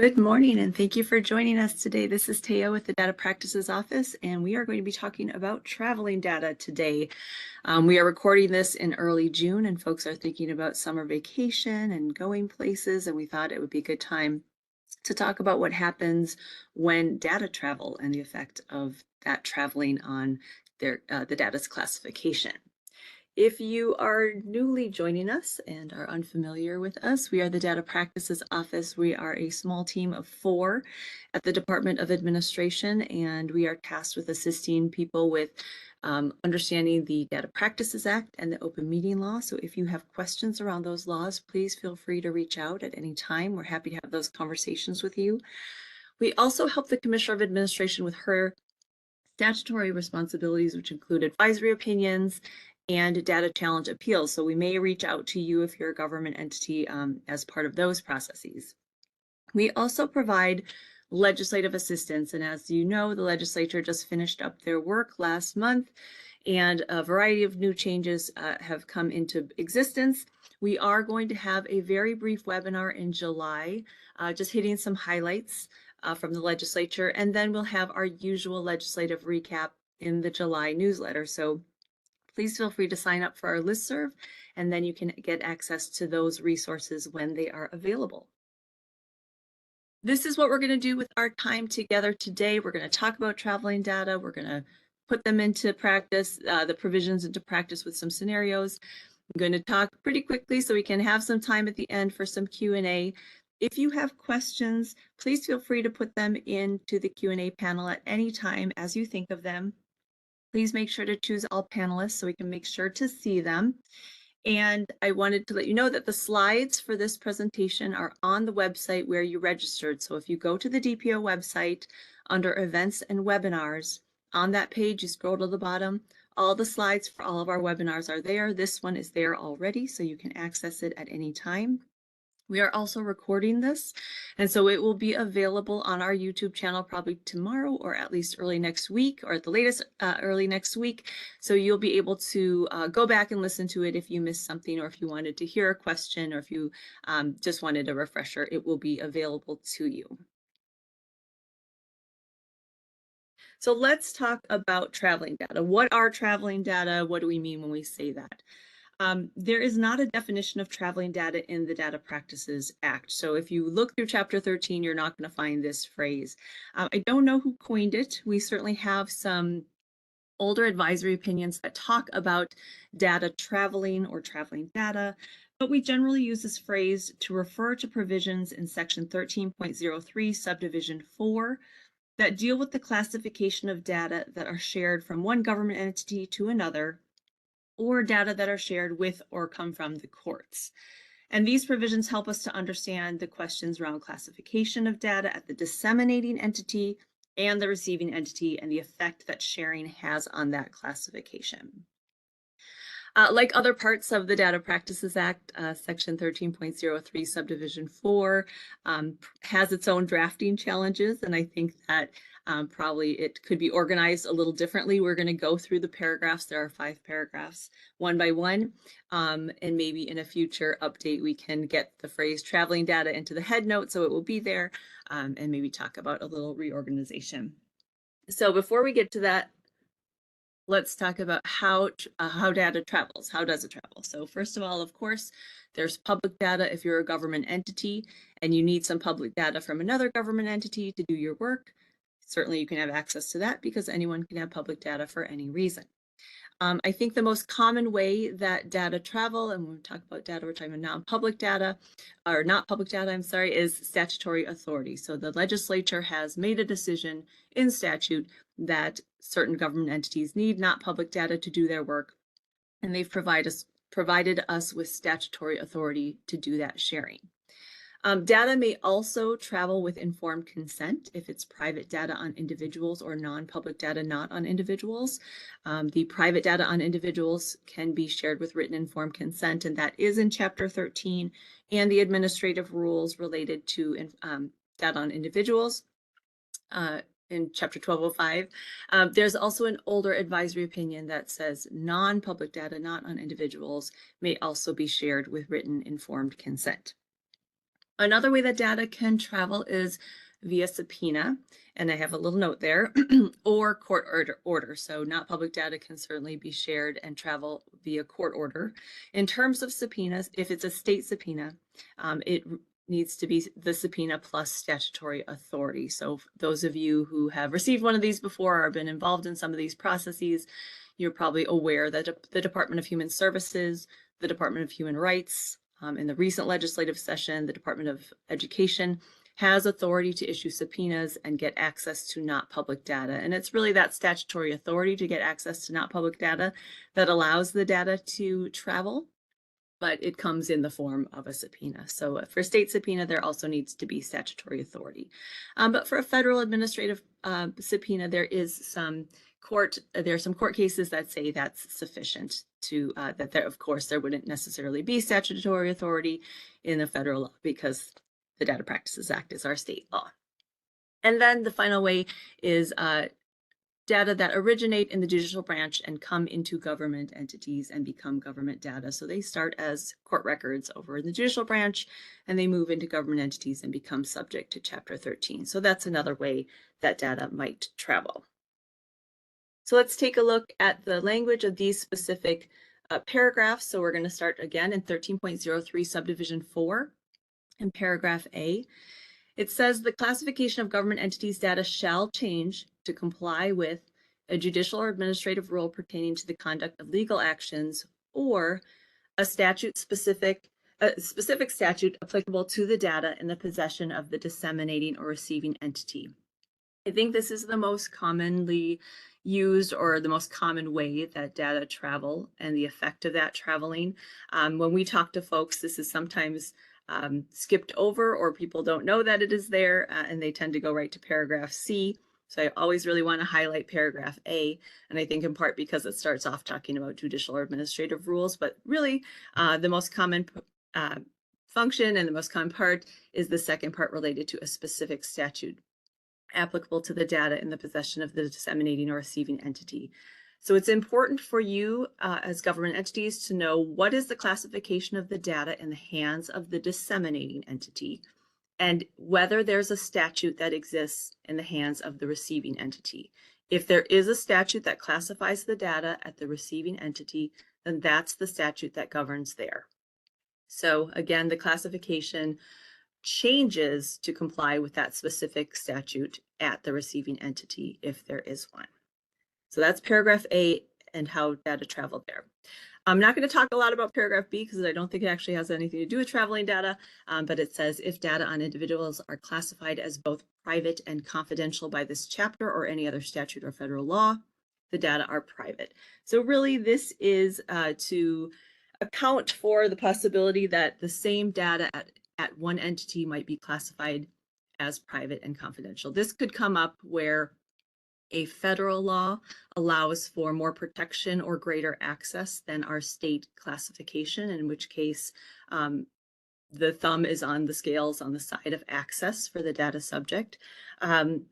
Good morning, and thank you for joining us today. This is Taya with the Data Practices Office, and we are going to be talking about traveling data today. We are recording this in early June, and folks are thinking about summer vacation and going places, and we thought it would be a good time to talk about what happens when data travel and the effect of that traveling on the data's classification. If you are newly joining us and are unfamiliar with us, we are the Data Practices Office. We are a small team of 4 at the Department of Administration, and we are tasked with assisting people with understanding the Data Practices Act and the Open Meeting Law. So if you have questions around those laws, please feel free to reach out at any time. We're happy to have those conversations with you. We also help the Commissioner of Administration with her statutory responsibilities, which include advisory opinions and data challenge appeals. So we may reach out to you if you're a government entity as part of those processes. We also provide legislative assistance. And as you know, the legislature just finished up their work last month, and a variety of new changes have come into existence. We are going to have a very brief webinar in July, just hitting some highlights from the legislature, and then we'll have our usual legislative recap in the July newsletter. So please feel free to sign up for our listserv, and then you can get access to those resources when they are available. This is what we're going to do with our time together today. We're going to talk about traveling data. We're going to put them into practice, the provisions into practice with some scenarios. I'm going to talk pretty quickly so we can have some time at the end for some Q&A. If you have questions, please feel free to put them into the Q&A panel at any time as you think of them. Please make sure to choose all panelists so we can make sure to see them. And I wanted to let you know that the slides for this presentation are on the website where you registered. So if you go to the DPO website under events and webinars, on that page, you scroll to the bottom, all the slides for all of our webinars are there. This one is there already, so you can access it at any time. We are also recording this, and so it will be available on our YouTube channel probably tomorrow or at least early next week, or at the latest early next week. So you'll be able to go back and listen to it if you missed something, or if you wanted to hear a question, or if you just wanted a refresher, it will be available to you. So let's talk about traveling data. What are traveling data? What do we mean when we say that? There is not a definition of traveling data in the Data Practices Act. So if you look through Chapter 13, you're not going to find this phrase. I don't know who coined it. We certainly have some older advisory opinions that talk about data traveling or traveling data, but we generally use this phrase to refer to provisions in Section 13.03, Subdivision 4, that deal with the classification of data that are shared from one government entity to another, or data that are shared with or come from the courts. And these provisions help us to understand the questions around classification of data at the disseminating entity and the receiving entity, and the effect that sharing has on that classification. Like other parts of the Data Practices Act, Section 13.03 Subdivision 4 has its own drafting challenges, and I think that probably it could be organized a little differently. We're going to go through the paragraphs. There are 5 paragraphs, one by one, and maybe in a future update we can get the phrase traveling data into the head note so it will be there, and maybe talk about a little reorganization. So before we get to that, let's talk about how data travels. How does it travel? So first of all, of course, there's public data if you're a government entity and you need some public data from another government entity to do your work. Certainly you can have access to that because anyone can have public data for any reason. I think the most common way that data travel, and when we talk about data, we're talking about non-public data, or not public data, I'm sorry, is statutory authority. So the legislature has made a decision in statute that certain government entities need not public data to do their work, and they've provided us with statutory authority to do that sharing. Data may also travel with informed consent if it's private data on individuals or non-public data not on individuals. The private data on individuals can be shared with written informed consent, and that is in Chapter 13 and the administrative rules related to data on individuals in Chapter 1205. There's also an older advisory opinion that says non-public data not on individuals may also be shared with written informed consent. Another way that data can travel is via subpoena, and I have a little note there, or court order. So not public data can certainly be shared and travel via court order. In terms of subpoenas, if it's a state subpoena, it needs to be the subpoena plus statutory authority. So those of you who have received one of these before or been involved in some of these processes, you're probably aware that the Department of Human Services, the Department of Human Rights, in the recent legislative session, the Department of Education has authority to issue subpoenas and get access to not public data. And it's really that statutory authority to get access to not public data that allows the data to travel, but it comes in the form of a subpoena. So for state subpoena, there also needs to be statutory authority. But for a federal administrative subpoena, there are some court cases that say that's sufficient to, that there, of course, there wouldn't necessarily be statutory authority in the federal law because the Data Practices Act is our state law. And then the final way is data that originate in the judicial branch and come into government entities and become government data. So they start as court records over in the judicial branch and they move into government entities and become subject to Chapter 13. So that's another way that data might travel. So let's take a look at the language of these specific paragraphs. So we're going to start again in 13.03 subdivision 4 in paragraph A. It says the classification of government entities data shall change to comply with a judicial or administrative rule pertaining to the conduct of legal actions or a specific statute applicable to the data in the possession of the disseminating or receiving entity. I think this is the most commonly used or the most common way that data travel and the effect of that traveling. When we talk to folks, this is sometimes skipped over or people don't know that it is there and they tend to go right to paragraph C. So I always really want to highlight paragraph A, and I think in part because it starts off talking about judicial or administrative rules, but really the most common function and the most common part is the second part related to a specific statute applicable to the data in the possession of the disseminating or receiving entity. So it's important for you as government entities to know what is the classification of the data in the hands of the disseminating entity and whether there's a statute that exists in the hands of the receiving entity. If there is a statute that classifies the data at the receiving entity, then that's the statute that governs there. So again, the classification changes to comply with that specific statute at the receiving entity if there is one. So that's paragraph A and how data travel there. I'm not going to talk a lot about paragraph B because I don't think it actually has anything to do with traveling data, but it says if data on individuals are classified as both private and confidential by this chapter or any other statute or federal law, the data are private. So really this is to account for the possibility that the same data at one entity might be classified as private and confidential. This could come up where a federal law allows for more protection or greater access than our state classification, in which case the thumb is on the scales on the side of access for the data subject,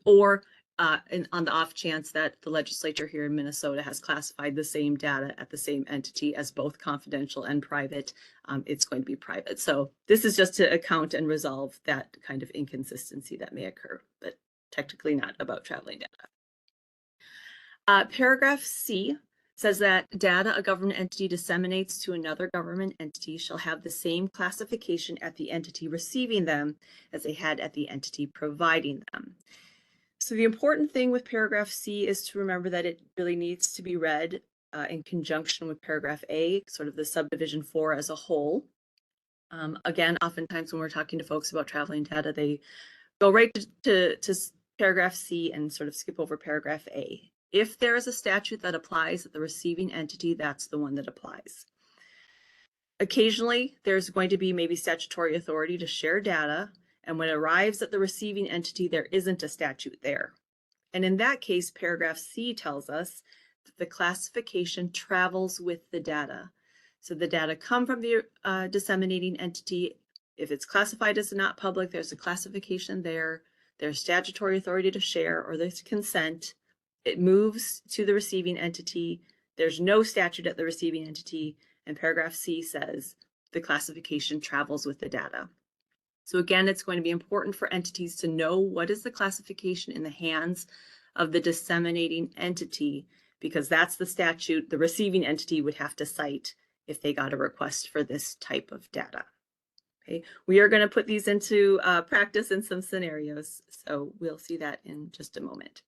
or on the off chance that the legislature here in Minnesota has classified the same data at the same entity as both confidential and private, it's going to be private. So this is just to account and resolve that kind of inconsistency that may occur, but technically not about traveling data. Paragraph C says that data a government entity disseminates to another government entity shall have the same classification at the entity receiving them as they had at the entity providing them. So the important thing with paragraph C is to remember that it really needs to be read in conjunction with paragraph A, sort of the subdivision 4 as a whole. Again, oftentimes when we're talking to folks about traveling data, they go right to paragraph C and sort of skip over paragraph A. If there is a statute that applies at the receiving entity, that's the one that applies. Occasionally, there's going to be maybe statutory authority to share data, and when it arrives at the receiving entity, there isn't a statute there. And in that case, paragraph C tells us that the classification travels with the data. So the data come from the disseminating entity. If it's classified as not public, there's a classification there. There's statutory authority to share, or there's consent. It moves to the receiving entity. There's no statute at the receiving entity, and paragraph C says the classification travels with the data. So again, it's going to be important for entities to know what is the classification in the hands of the disseminating entity, because that's the statute the receiving entity would have to cite if they got a request for this type of data. Okay, we are going to put these into practice in some scenarios, so we'll see that in just a moment.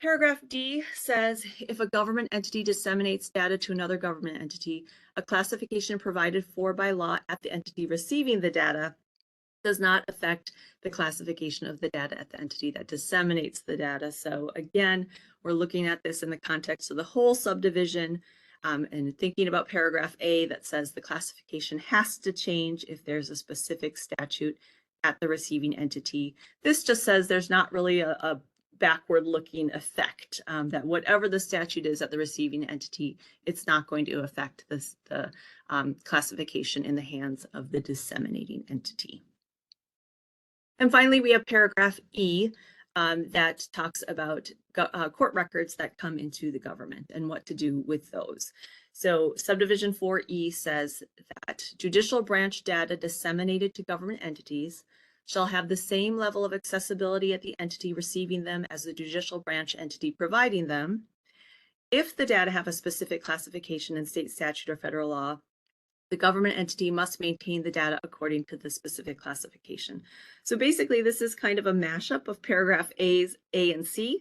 Paragraph D says, if a government entity disseminates data to another government entity, a classification provided for by law at the entity receiving the data does not affect the classification of the data at the entity that disseminates the data. So again, we're looking at this in the context of the whole subdivision and thinking about paragraph A that says the classification has to change if there's a specific statute at the receiving entity. This just says there's not really a backward-looking effect, that whatever the statute is at the receiving entity, it's not going to affect the classification in the hands of the disseminating entity. And finally, we have paragraph E that talks about court records that come into the government and what to do with those. So subdivision 4E says that judicial branch data disseminated to government entities shall have the same level of accessibility at the entity receiving them as the judicial branch entity providing them. If the data have a specific classification in state statute or federal law, the government entity must maintain the data according to the specific classification. So basically, this is kind of a mashup of paragraph A and C,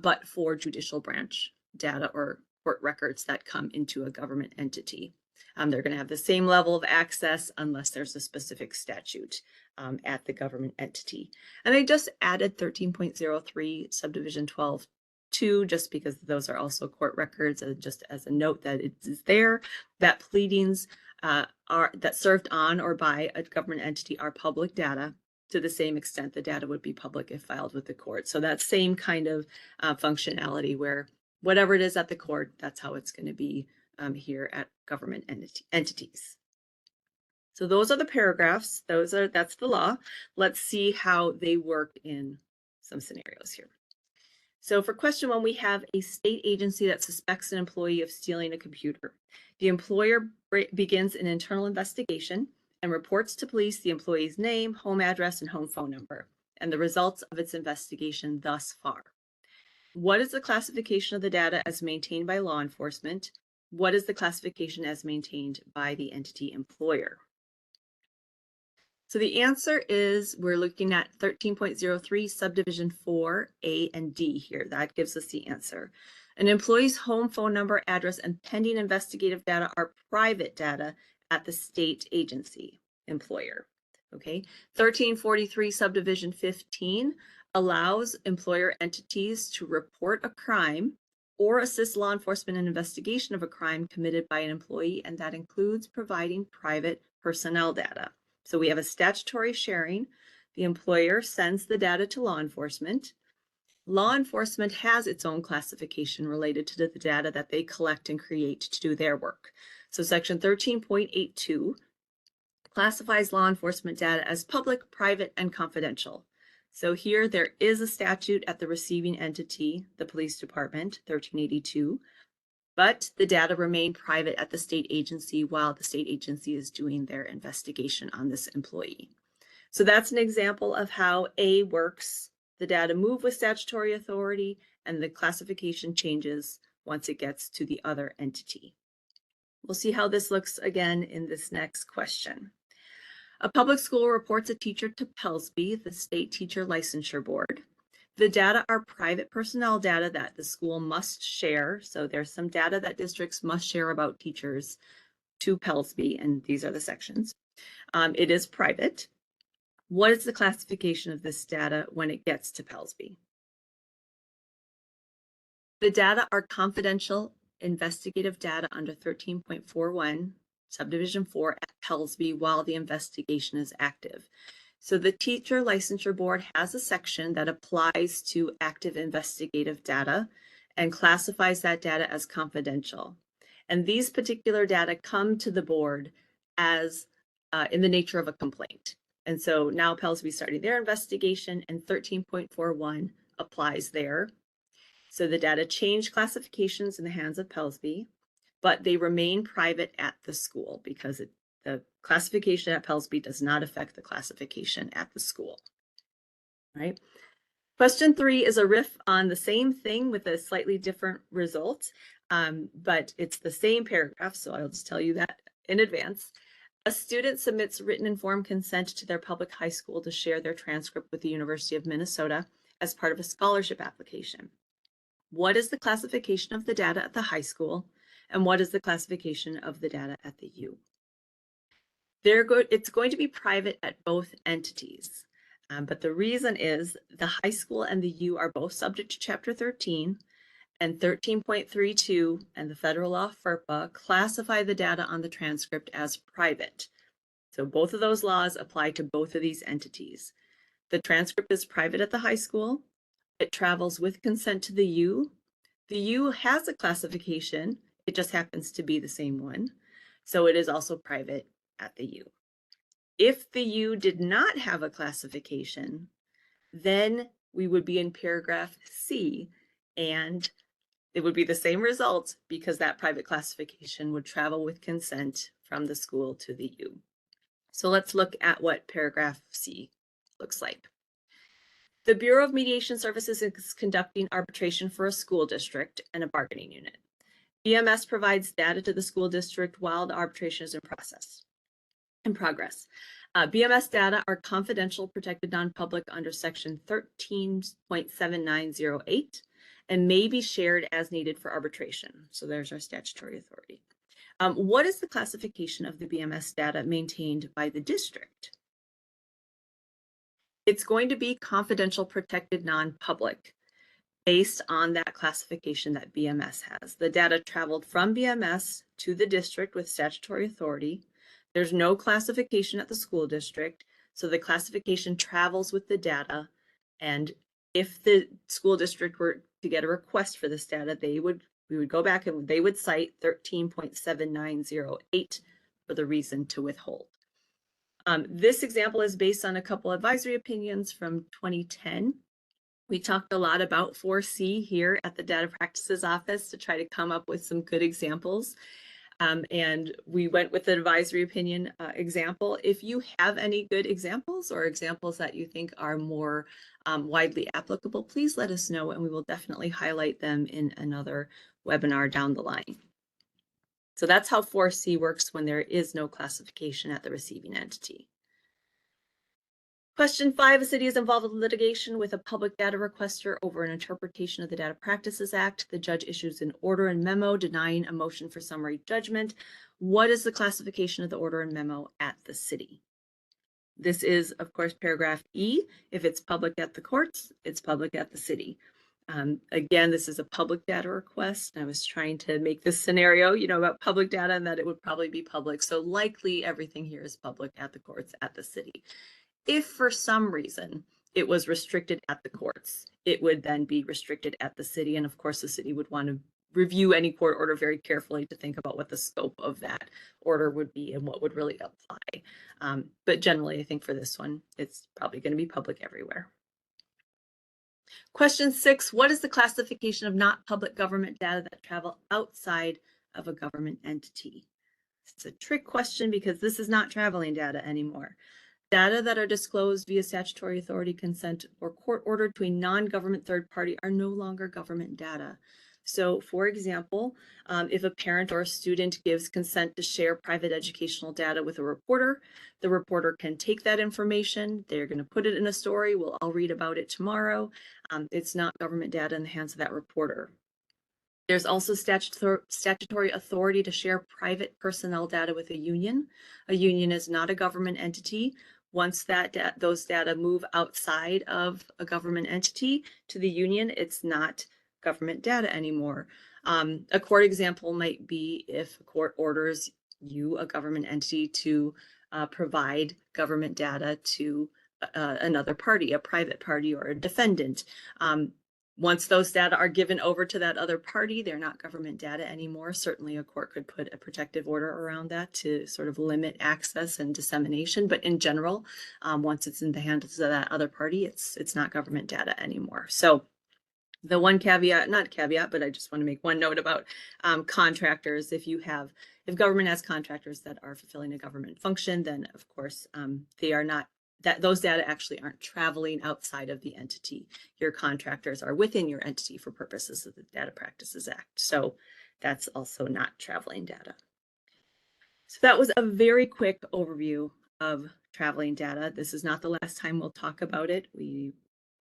but for judicial branch data or court records that come into a government entity. They're going to have the same level of access unless there's a specific statute at the government entity. And I just added 13.03 subdivision 12.2 just because those are also court records, just as a note that it is there, that pleadings that served on or by a government entity are public data to the same extent the data would be public if filed with the court. So that same kind of functionality where whatever it is at the court, that's how it's going to be here at government entities. So those are the paragraphs. That's the law. Let's see how they work in some scenarios here. So for question 1, we have a state agency that suspects an employee of stealing a computer. The employer begins an internal investigation and reports to police the employee's name, home address, and home phone number, and the results of its investigation thus far. What is the classification of the data as maintained by law enforcement? What is the classification as maintained by the entity employer? So the answer is we're looking at 13.03 subdivision 4, A and D here. That gives us the answer. An employee's home phone number, address, and pending investigative data are private data at the state agency employer. Okay. 1343 subdivision 15 allows employer entities to report a crime or assist law enforcement in investigation of a crime committed by an employee, and that includes providing private personnel data. So we have a statutory sharing. The employer sends the data to law enforcement. Law enforcement has its own classification related to the data that they collect and create to do their work. So section 13.82 classifies law enforcement data as public, private, and confidential. So here there is a statute at the receiving entity, the police department, 1382. But the data remain private at the state agency while the state agency is doing their investigation on this employee. So that's an example of how A works. The data move with statutory authority and the classification changes once it gets to the other entity. We'll see how this looks again in this next question. A public school reports a teacher to PELSB, the State Teacher Licensure Board. The data are private personnel data that the school must share. So there's some data that districts must share about teachers to PELSB, and these are the sections. It is private. What is the classification of this data when it gets to PELSB? The data are confidential investigative data under 13.41, subdivision 4 at PELSB while the investigation is active. So the Teacher Licensure Board has a section that applies to active investigative data and classifies that data as confidential. And these particular data come to the board as in the nature of a complaint. And so now PELSB is starting their investigation and 13.41 applies there. So the data change classifications in the hands of PELSB, but they remain private at the school because The classification at Pellsby does not affect the classification at the school. All right. Question 3 is a riff on the same thing with a slightly different result, but it's the same paragraph, so I'll just tell you that in advance. A student submits written informed consent to their public high school to share their transcript with the University of Minnesota as part of a scholarship application. What is the classification of the data at the high school, and what is the classification of the data at the U? It's going to be private at both entities. But the reason is the high school and the U are both subject to Chapter 13, and 13.32 and the federal law FERPA classify the data on the transcript as private. So both of those laws apply to both of these entities. The transcript is private at the high school. It travels with consent to the U. The U has a classification. It just happens to be the same one. So it is also private at the U. If the U did not have a classification, then we would be in paragraph C, and it would be the same result because that private classification would travel with consent from the school to the U. So let's look at what paragraph C looks like. The Bureau of Mediation Services is conducting arbitration for a school district and a bargaining unit. BMS provides data to the school district while the arbitration is in progress. BMS data are confidential, protected non-public under section 13.7908 and may be shared as needed for arbitration. So there's our statutory authority. What is the classification of the BMS data maintained by the district? It's going to be confidential, protected non-public based on that classification that BMS has. The data traveled from BMS to the district with statutory authority. There's no classification at the school district, so the classification travels with the data. And if the school district were to get a request for this data, we would go back and they would cite 13.7908 for the reason to withhold. This example is based on a couple advisory opinions from 2010. We talked a lot about 4C here at the Data Practices Office to try to come up with some good examples. And we went with the advisory opinion example. If you have any good examples or examples that you think are more widely applicable, please let us know and we will definitely highlight them in another webinar down the line. So that's how 4C works when there is no classification at the receiving entity. Question 5, a city is involved in litigation with a public data requester over an interpretation of the Data Practices Act. The judge issues an order and memo denying a motion for summary judgment. What is the classification of the order and memo at the city? This is, of course, paragraph E. If it's public at the courts, it's public at the city. Again, this is a public data request. I was trying to make this scenario, about public data and that it would probably be public. So likely everything here is public at the courts at the city. If for some reason it was restricted at the courts, it would then be restricted at the city. And of course, the city would want to review any court order very carefully to think about what the scope of that order would be and what would really apply. But generally, I think for this one, it's probably going to be public everywhere. Question 6, what is the classification of not public government data that travel outside of a government entity? It's a trick question because this is not traveling data anymore. Data that are disclosed via statutory authority, consent, or court order to a non-government third party are no longer government data. So, for example, if a parent or a student gives consent to share private educational data with a reporter, the reporter can take that information, they're going to put it in a story, we'll all read about it tomorrow. It's not government data in the hands of that reporter. There's also statutory authority to share private personnel data with a union. A union is not a government entity. Once those data move outside of a government entity to the union, it's not government data anymore. A court example might be if a court orders you, a government entity, to provide government data to another party, a private party or a defendant. Once those data are given over to that other party, they're not government data anymore. Certainly a court could put a protective order around that to sort of limit access and dissemination. But in general, once it's in the hands of that other party, it's not government data anymore. So The one caveat, not caveat, but I just want to make one note about contractors. If government has contractors that are fulfilling a government function, then of course they are not, those data actually aren't traveling outside of the entity. Your contractors are within your entity for purposes of the Data Practices Act. So that's also not traveling data. So that was a very quick overview of traveling data. This is not the last time we'll talk about it. We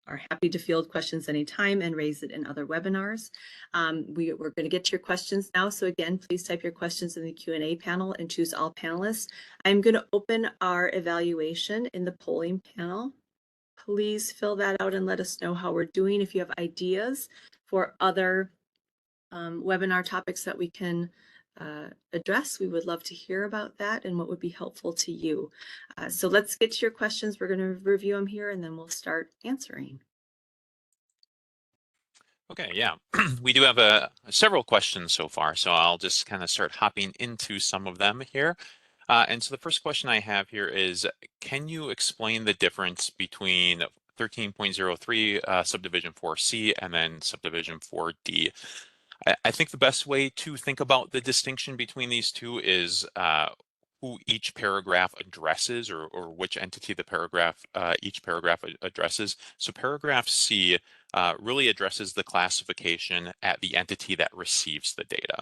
are happy to field questions anytime and raise it in other webinars. We're going to get to your questions now. So again, please type your questions in the Q&A panel and choose all panelists. I'm going to open our evaluation in the polling panel. Please fill that out and let us know how we're doing. If you have ideas for other webinar topics that we can address, we would love to hear about that and what would be helpful to you. So let's get to your questions. We're going to review them here and then we'll start answering. Okay, yeah, we do have several questions so far, so I'll just kind of start hopping into some of them here. And so the first question I have here is, can you explain the difference between 13.03 subdivision 4C and then subdivision 4D? I think the best way to think about the distinction between these two is who each paragraph addresses, or which entity the each paragraph addresses. So paragraph C really addresses the classification at the entity that receives the data.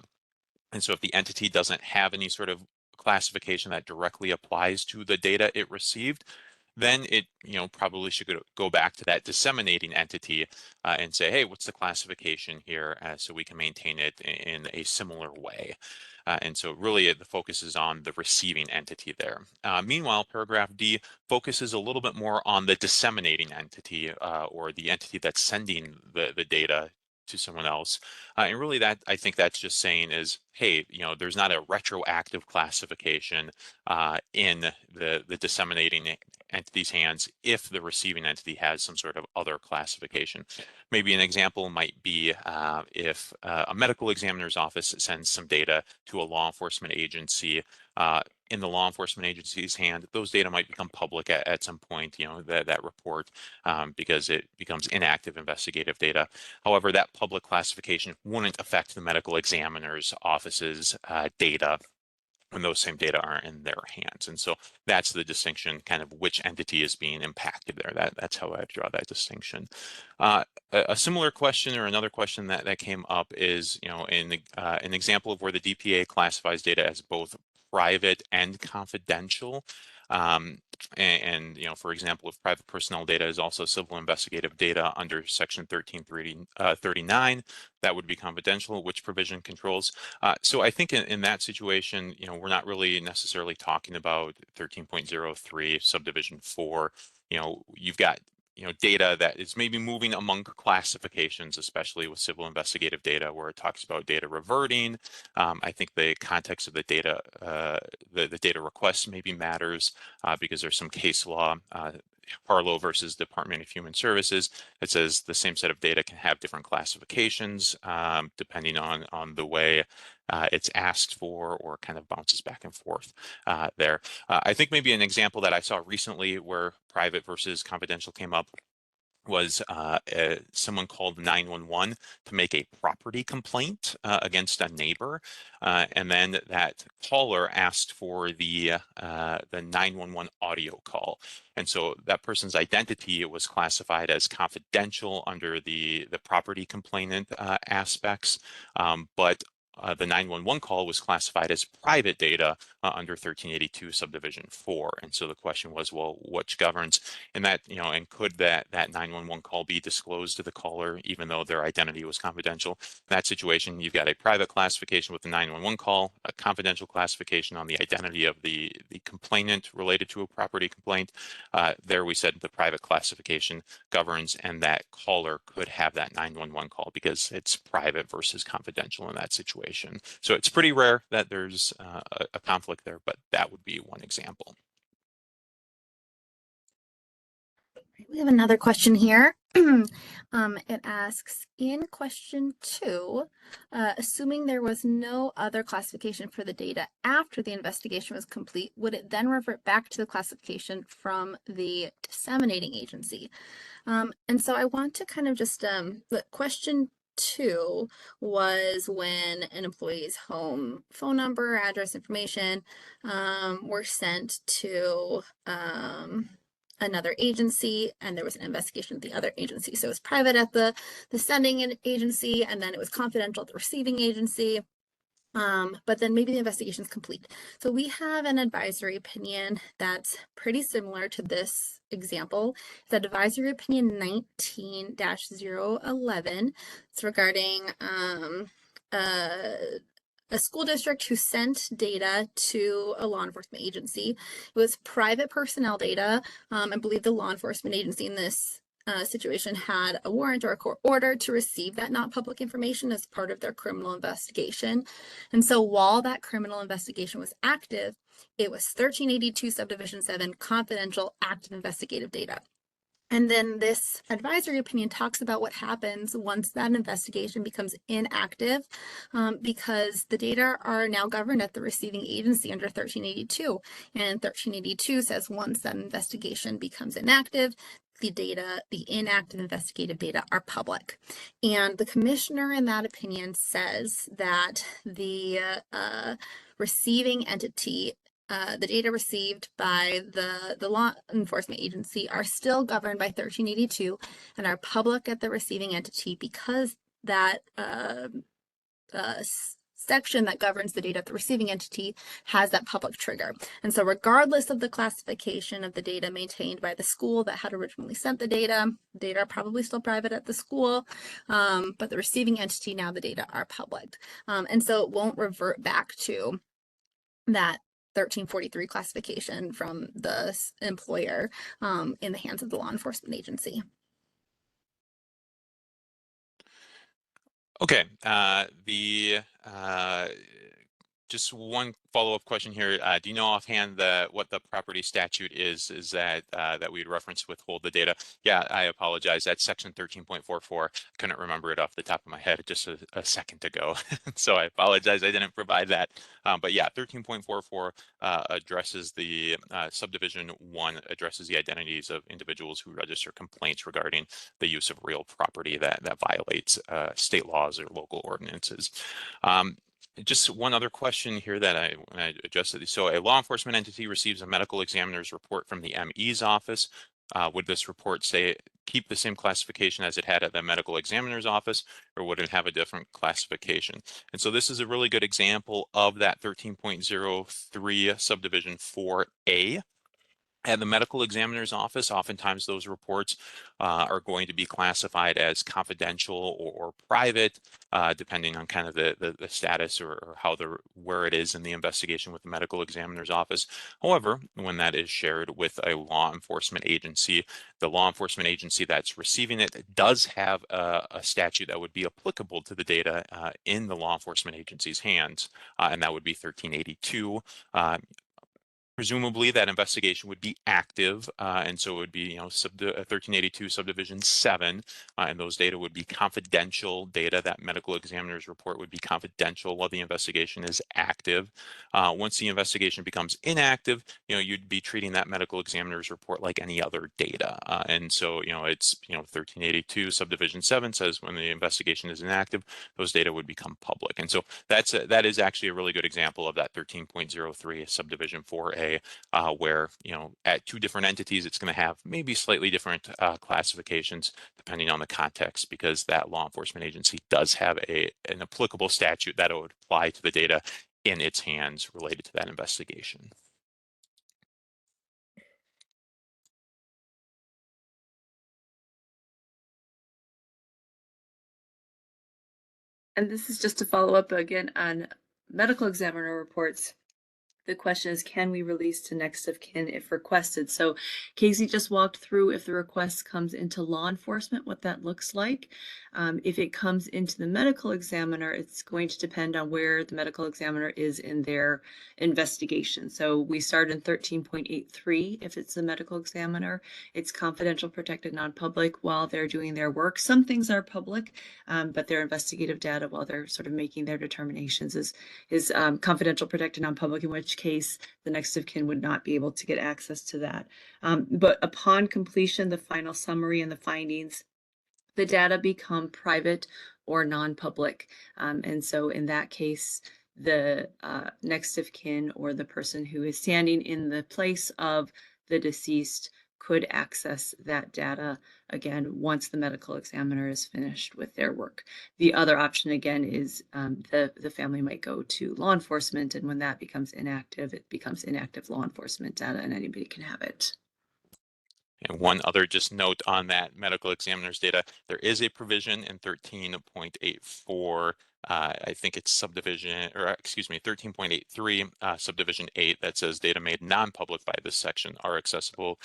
And so if the entity doesn't have any sort of classification that directly applies to the data it received, then it probably should go back to that disseminating entity and say, hey, what's the classification here, so we can maintain it in a similar way. And so really the focus is on the receiving entity there. Meanwhile, paragraph D focuses a little bit more on the disseminating entity, or the entity that's sending the data to someone else. And really that, I think that's just saying is, hey, there's not a retroactive classification in the disseminating entity's hands if the receiving entity has some sort of other classification. Maybe an example might be if a medical examiner's office sends some data to a law enforcement agency. In the law enforcement agency's hand, those data might become public at some point, that report, because it becomes inactive investigative data. However, that public classification wouldn't affect the medical examiner's office's data when those same data are in their hands. And so that's the distinction, kind of which entity is being impacted there. That's how I draw that distinction. A similar question, or another question that came up is, in an example of where the DPA classifies data as both private and confidential. And for example, if private personnel data is also civil investigative data under section 1339, that would be confidential, which provision controls. So I think in that situation, we're not really necessarily talking about 13.03 subdivision 4. You've got data that is maybe moving among classifications, especially with civil investigative data, where it talks about data reverting. I think the context of the data, the data request maybe matters, because there's some case law, Harlow versus Department of Human Services, that says the same set of data can have different classifications depending on the way it's asked for, or kind of bounces back and forth there. I think maybe an example that I saw recently where private versus confidential came up was someone called 911 to make a property complaint against a neighbor, and then that caller asked for the 911 audio call, and so that person's identity was classified as confidential under the property complainant aspects, but the 911 call was classified as private data under 1382 subdivision 4. And so the question was, well, which governs? And that, and could that 911 call be disclosed to the caller even though their identity was confidential? In that situation, you've got a private classification with the 911 call, a confidential classification on the identity of the complainant related to a property complaint. There we said the private classification governs, and that caller could have that 911 call because it's private versus confidential in that situation. So it's pretty rare that there's a conflict there, but that would be one example. We have another question here. It asks, in question 2, assuming there was no other classification for the data after the investigation was complete, would it then revert back to the classification from the disseminating agency? And so I want to kind of just, the question 2 was when an employee's home phone number, address information were sent to another agency, and there was an investigation at the other agency. So it was private at the sending agency, and then it was confidential at the receiving agency. But then maybe the investigation is complete. So we have an advisory opinion that's pretty similar to this example. It's advisory opinion 19-011. It's regarding a school district who sent data to a law enforcement agency. It was private personnel data. I believe the law enforcement agency in this situation had a warrant or a court order to receive that not public information as part of their criminal investigation. And so while that criminal investigation was active, it was 1382 subdivision 7 confidential active investigative data. And then this advisory opinion talks about what happens once that investigation becomes inactive, because the data are now governed at the receiving agency under 1382. And 1382 says once that investigation becomes inactive, the data, the inactive investigative data, are public. And the commissioner in that opinion says that the receiving entity, the data received by the law enforcement agency, are still governed by 1382 and are public at the receiving entity because that section that governs the data at the receiving entity has that public trigger. And so regardless of the classification of the data maintained by the school that had originally sent the data are probably still private at the school, but the receiving entity, now the data are public. And so it won't revert back to that 1343 classification from the employer in the hands of the law enforcement agency. Okay, just one follow-up question here. Do you know offhand what the property statute is that that we'd reference withhold the data? Yeah, I apologize. That's section 13.44. Couldn't remember it off the top of my head just a second ago. So I apologize I didn't provide that. But yeah, 13.44 addresses the subdivision 1 addresses the identities of individuals who register complaints regarding the use of real property that violates state laws or local ordinances. Just one other question here that when I adjusted. So a law enforcement entity receives a medical examiner's report from the ME's office. Would this report say keep the same classification as it had at the medical examiner's office, or would it have a different classification? And so this is a really good example of that 13.03 subdivision 4A. At the medical examiner's office, oftentimes those reports are going to be classified as confidential or private, depending on kind of the status or where it is in the investigation with the medical examiner's office. However, when that is shared with a law enforcement agency, the law enforcement agency that's receiving it does have a statute that would be applicable to the data in the law enforcement agency's hands, and that would be 1382. Presumably that investigation would be active, and so it would be 1382 subdivision 7, and those data would be confidential data. That medical examiner's report would be confidential while the investigation is active. Once the investigation becomes inactive, you'd be treating that medical examiner's report like any other data, and so it's 1382 subdivision 7 says when the investigation is inactive, those data would become public. And so that is actually a really good example of that 13.03 subdivision 4A, where at two different entities it's going to have maybe slightly different classifications depending on the context, because that law enforcement agency does have an applicable statute that would apply to the data in its hands related to that investigation. And this is just to follow up again on medical examiner reports. The question is, can we release to next of kin if requested? So Casey just walked through if the request comes into law enforcement, what that looks like. If it comes into the medical examiner, it's going to depend on where the medical examiner is in their investigation. So we start in 13.83 if it's the medical examiner. It's confidential, protected, non-public while they're doing their work. Some things are public, but their investigative data while they're sort of making their determinations is confidential, protected, non-public, in which case the next of kin would not be able to get access to that. But upon completion, the final summary and the findings, the data become private or non-public. And so in that case, the next of kin or the person who is standing in the place of the deceased could access that data again once the medical examiner is finished with their work. The other option again is the family might go to law enforcement, and when that becomes inactive, it becomes inactive law enforcement data and anybody can have it. And one other just note on that medical examiner's data, there is a provision in 13.84, I think it's subdivision, or excuse me, 13.83, subdivision 8, that says data made non-public by this section are accessible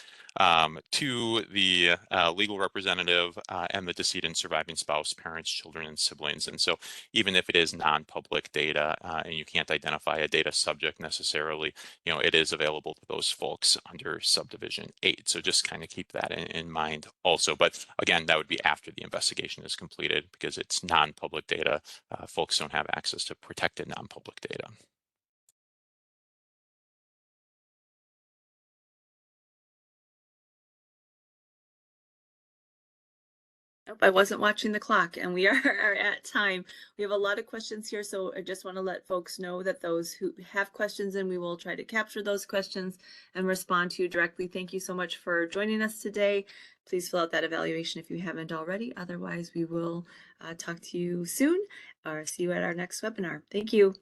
to the legal representative and the decedent surviving spouse, parents, children, and siblings. And so even if it is non-public data and you can't identify a data subject necessarily, it is available to those folks under subdivision 8. So just kind of keep that in mind also. But again, that would be after the investigation is completed because it's non-public data. Folks don't have access to protected non-public data. Nope, I wasn't watching the clock, and we are at time. We have a lot of questions here, so I just want to let folks know that those who have questions, and we will try to capture those questions and respond to you directly. Thank you so much for joining us today. Please fill out that evaluation if you haven't already. Otherwise, we will talk to you soon or see you at our next webinar. Thank you.